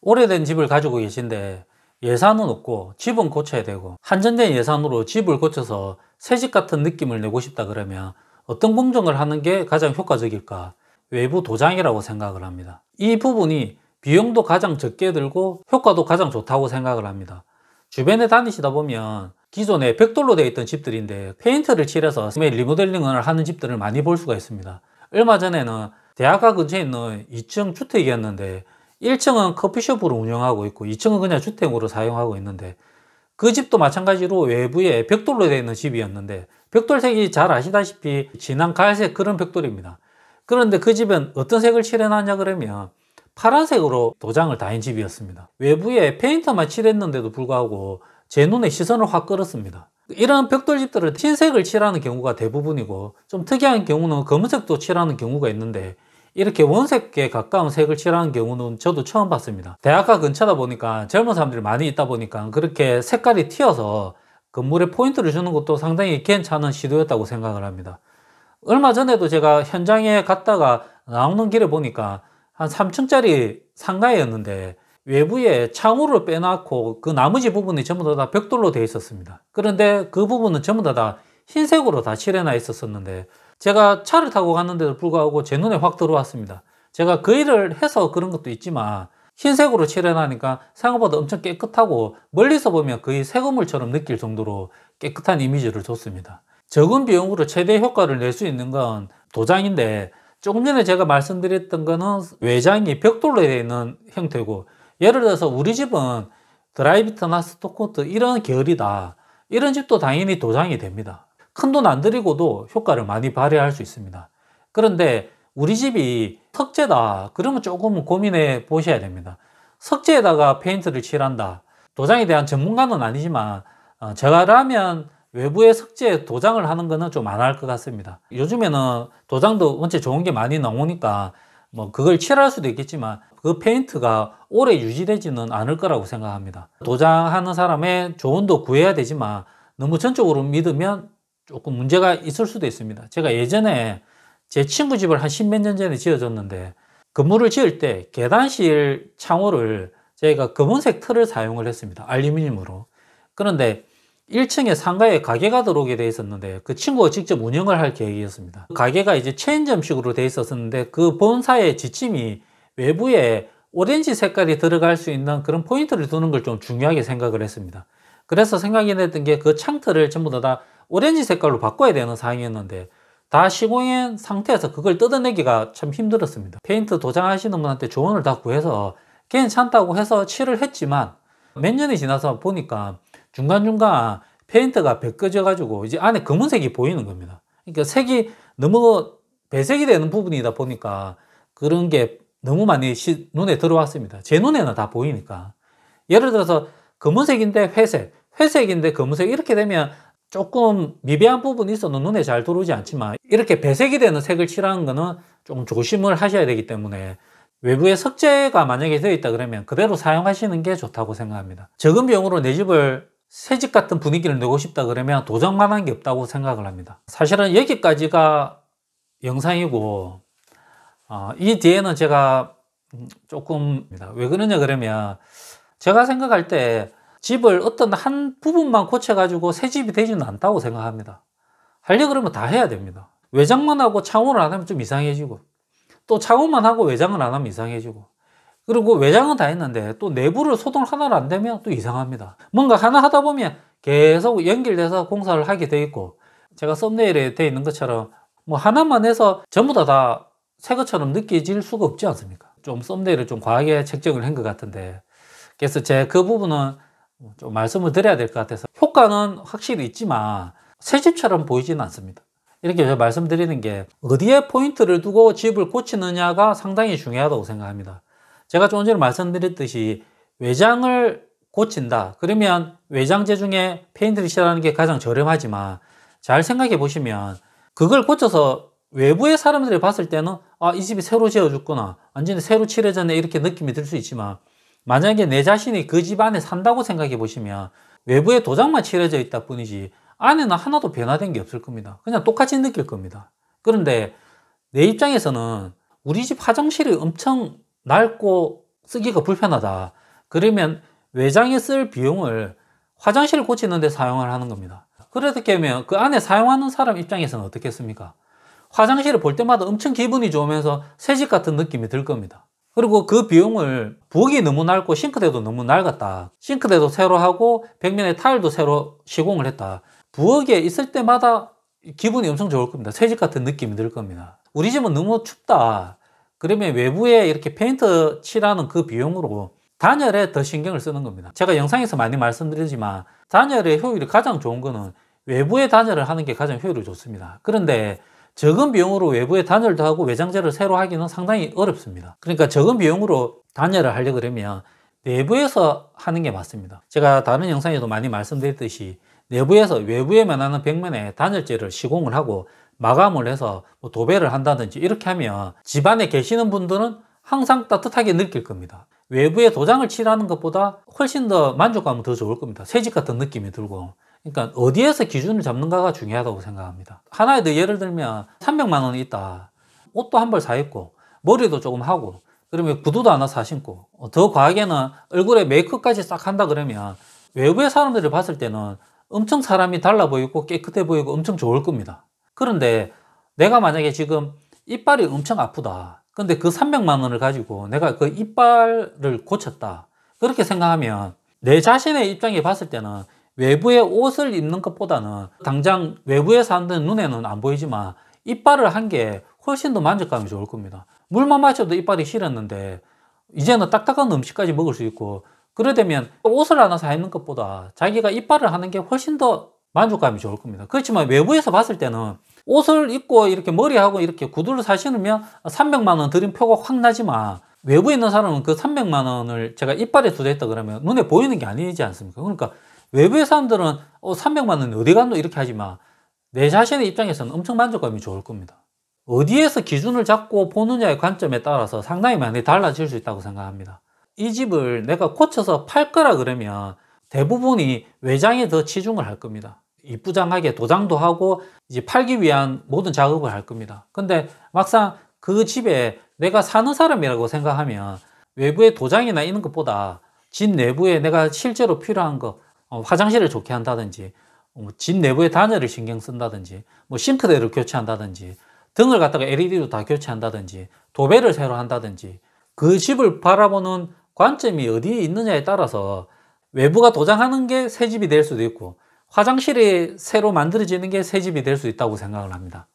오래된 집을 가지고 계신데 예산은 없고 집은 고쳐야 되고 한정된 예산으로 집을 고쳐서 새집 같은 느낌을 내고 싶다 그러면 어떤 공정을 하는 게 가장 효과적일까? 외부 도장이라고 생각을 합니다. 이 부분이 비용도 가장 적게 들고 효과도 가장 좋다고 생각을 합니다. 주변에 다니시다 보면 기존에 벽돌로 되어 있던 집들인데 페인트를 칠해서 리모델링을 하는 집들을 많이 볼 수가 있습니다. 얼마 전에는 대학가 근처에 있는 2층 주택이었는데 1층은 커피숍으로 운영하고 있고 2층은 그냥 주택으로 사용하고 있는데, 그 집도 마찬가지로 외부에 벽돌로 되어 있는 집이었는데 벽돌색이 잘 아시다시피 진한 갈색 그런 벽돌입니다. 그런데 그 집은 어떤 색을 칠해놨냐 그러면 파란색으로 도장을 다인 집이었습니다. 외부에 페인트만 칠했는데도 불구하고 제 눈에 시선을 확 끌었습니다. 이런 벽돌집들은 흰색을 칠하는 경우가 대부분이고 좀 특이한 경우는 검은색도 칠하는 경우가 있는데 이렇게 원색에 가까운 색을 칠하는 경우는 저도 처음 봤습니다. 대학가 근처다 보니까 젊은 사람들이 많이 있다 보니까 그렇게 색깔이 튀어서 건물에 포인트를 주는 것도 상당히 괜찮은 시도였다고 생각을 합니다. 얼마 전에도 제가 현장에 갔다가 나오는 길에 보니까 한 3층짜리 상가였는데 외부에 창호를 빼놨고 그 나머지 부분이 전부 다 벽돌로 되어 있었습니다. 그런데 그 부분은 전부 다 흰색으로 다 칠해놔 있었는데 제가 차를 타고 갔는데도 불구하고 제 눈에 확 들어왔습니다. 제가 그 일을 해서 그런 것도 있지만 흰색으로 칠해놔니까 생각보다 엄청 깨끗하고 멀리서 보면 거의 새 건물처럼 느낄 정도로 깨끗한 이미지를 줬습니다. 적은 비용으로 최대 효과를 낼 수 있는 건 도장인데, 조금 전에 제가 말씀드렸던 거는 외장이 벽돌로 되어 있는 형태고, 예를 들어서 우리 집은 드라이비트나 스토코트 이런 계열이다, 이런 집도 당연히 도장이 됩니다. 큰 돈 안 들이고도 효과를 많이 발휘할 수 있습니다. 그런데 우리 집이 석재다 그러면 조금 고민해 보셔야 됩니다. 석재에다가 페인트를 칠한다, 도장에 대한 전문가는 아니지만 제가라면 외부에 석재 도장을 하는 거는 좀 안 할 것 같습니다. 요즘에는 도장도 원체 좋은 게 많이 나오니까 뭐 그걸 칠할 수도 있겠지만 그 페인트가 오래 유지되지는 않을 거라고 생각합니다. 도장하는 사람의 조언도 구해야 되지만 너무 전적으로 믿으면 조금 문제가 있을 수도 있습니다. 제가 예전에 제 친구 집을 한 10몇 년 전에 지어줬는데 건물을 지을 때 계단실 창호를 저희가 검은색 틀을 사용을 했습니다. 알루미늄으로. 그런데 1층에 상가에 가게가 들어오게 돼 있었는데 그 친구가 직접 운영을 할 계획이었습니다. 가게가 이제 체인점식으로 돼 있었는데 그 본사의 지침이 외부에 오렌지 색깔이 들어갈 수 있는 그런 포인트를 두는 걸 좀 중요하게 생각을 했습니다. 그래서 생각이 났던 게 그 창틀을 전부 다 오렌지 색깔로 바꿔야 되는 상황이었는데 다 시공한 상태에서 그걸 뜯어내기가 참 힘들었습니다. 페인트 도장하시는 분한테 조언을 다 구해서 괜찮다고 해서 칠을 했지만 몇 년이 지나서 보니까 중간중간 페인트가 벗겨져 가지고 이제 안에 검은색이 보이는 겁니다. 그러니까 색이 너무 배색이 되는 부분이다 보니까 그런 게 너무 많이 눈에 들어왔습니다. 제 눈에는 다 보이니까. 예를 들어서 검은색인데 회색, 회색인데 검은색, 이렇게 되면 조금 미비한 부분이 있어도 눈에 잘 들어오지 않지만 이렇게 배색이 되는 색을 칠하는 거는 좀 조심을 하셔야 되기 때문에 외부에 석재가 만약에 되어 있다 그러면 그대로 사용하시는 게 좋다고 생각합니다. 적은 비용으로 내 집을 새집 같은 분위기를 내고 싶다 그러면 도장만한 게 없다고 생각을 합니다. 사실은 여기까지가 영상이고 이 뒤에는 제가 조금 왜 그러냐 그러면 제가 생각할 때 집을 어떤 한 부분만 고쳐가지고 새 집이 되지는 않다고 생각합니다. 하려고 그러면 다 해야 됩니다. 외장만 하고 창호를 안 하면 좀 이상해지고, 또 창호만 하고 외장을 안 하면 이상해지고, 그리고 외장은 다 했는데 또 내부를 소독 하나를 안 되면 또 이상합니다. 뭔가 하나 하다 보면 계속 연결돼서 공사를 하게 돼 있고, 제가 썸네일에 되어 있는 것처럼 뭐 하나만 해서 전부 다 새 것처럼 느껴질 수가 없지 않습니까? 좀 썸네일을 좀 과하게 책정을 한 것 같은데, 그래서 제 그 부분은 좀 말씀을 드려야 될 것 같아서 효과는 확실히 있지만 새 집처럼 보이지는 않습니다. 이렇게 제가 말씀드리는 게 어디에 포인트를 두고 집을 고치느냐가 상당히 중요하다고 생각합니다. 제가 조금 전에 말씀드렸듯이 외장을 고친다 그러면 외장재 중에 페인트를 칠하는 게 가장 저렴하지만, 잘 생각해 보시면 그걸 고쳐서 외부의 사람들이 봤을 때는 이 집이 새로 지어졌구나, 완전히 새로 칠해졌네, 이렇게 느낌이 들 수 있지만 만약에 내 자신이 그 집 안에 산다고 생각해 보시면 외부에 도장만 칠해져 있다 뿐이지 안에는 하나도 변화된 게 없을 겁니다. 그냥 똑같이 느낄 겁니다. 그런데 내 입장에서는 우리 집 화장실이 엄청 낡고 쓰기가 불편하다. 그러면 외장에 쓸 비용을 화장실을 고치는 데 사용을 하는 겁니다. 그렇게 하면 그 안에 사용하는 사람 입장에서는 어떻겠습니까? 화장실을 볼 때마다 엄청 기분이 좋으면서 새집 같은 느낌이 들 겁니다. 그리고 그 비용을 부엌이 너무 낡고 싱크대도 너무 낡았다. 싱크대도 새로 하고 벽면에 타일도 새로 시공을 했다. 부엌에 있을 때마다 기분이 엄청 좋을 겁니다. 새집 같은 느낌이 들 겁니다. 우리 집은 너무 춥다. 그러면 외부에 이렇게 페인트 칠하는 그 비용으로 단열에 더 신경을 쓰는 겁니다. 제가 영상에서 많이 말씀드리지만 단열의 효율이 가장 좋은 거는 외부에 단열을 하는 게 가장 효율이 좋습니다. 그런데 적은 비용으로 외부에 단열도 하고 외장재를 새로 하기는 상당히 어렵습니다. 그러니까 적은 비용으로 단열을 하려고 그러면 내부에서 하는 게 맞습니다. 제가 다른 영상에도 많이 말씀드렸듯이 내부에서 외부에만 하는 벽면에 단열재를 시공을 하고 마감을 해서 도배를 한다든지 이렇게 하면 집안에 계시는 분들은 항상 따뜻하게 느낄 겁니다. 외부에 도장을 칠하는 것보다 훨씬 더 만족감은 더 좋을 겁니다. 새집 같은 느낌이 들고. 그러니까 어디에서 기준을 잡는가가 중요하다고 생각합니다. 하나에 더 예를 들면 300만 원이 있다. 옷도 한 벌 사 입고 머리도 조금 하고 그러면 구두도 하나 사 신고 더 과하게는 얼굴에 메이크업까지 싹 한다 그러면 외부의 사람들이 봤을 때는 엄청 사람이 달라 보이고 깨끗해 보이고 엄청 좋을 겁니다. 그런데 내가 만약에 지금 이빨이 엄청 아프다. 근데 그 300만 원을 가지고 내가 그 이빨을 고쳤다. 그렇게 생각하면 내 자신의 입장에 봤을 때는 외부에 옷을 입는 것보다는 당장 외부에 사는 눈에는 안 보이지만 이빨을 한 게 훨씬 더 만족감이 좋을 겁니다. 물만 마셔도 이빨이 시렸는데 이제는 딱딱한 음식까지 먹을 수 있고 그러려면 옷을 하나 사 입는 것보다 자기가 이빨을 하는 게 훨씬 더 만족감이 좋을 겁니다. 그렇지만 외부에서 봤을 때는 옷을 입고 이렇게 머리하고 이렇게 구두를 사 신으면 300만 원 들인 표가 확 나지만 외부에 있는 사람은 그 300만 원을 제가 이빨에 투자했다 그러면 눈에 보이는 게 아니지 않습니까? 그러니까 외부의 사람들은 300만 원이 어디 갔노 이렇게 하지만 내 자신의 입장에서는 엄청 만족감이 좋을 겁니다. 어디에서 기준을 잡고 보느냐의 관점에 따라서 상당히 많이 달라질 수 있다고 생각합니다. 이 집을 내가 고쳐서 팔 거라 그러면 대부분이 외장에 더 치중을 할 겁니다. 이쁘장하게 도장도 하고 이제 팔기 위한 모든 작업을 할 겁니다. 근데 막상 그 집에 내가 사는 사람이라고 생각하면 외부에 도장이나 있는 것보다 집 내부에 내가 실제로 필요한 거 화장실을 좋게 한다든지 집 내부에 단열을 신경 쓴다든지 싱크대를 교체한다든지 등을 갖다가 LED로 다 교체한다든지 도배를 새로 한다든지 그 집을 바라보는 관점이 어디에 있느냐에 따라서 외부가 도장하는 게 새 집이 될 수도 있고 화장실이 새로 만들어지는 게 새 집이 될 수 있다고 생각을 합니다.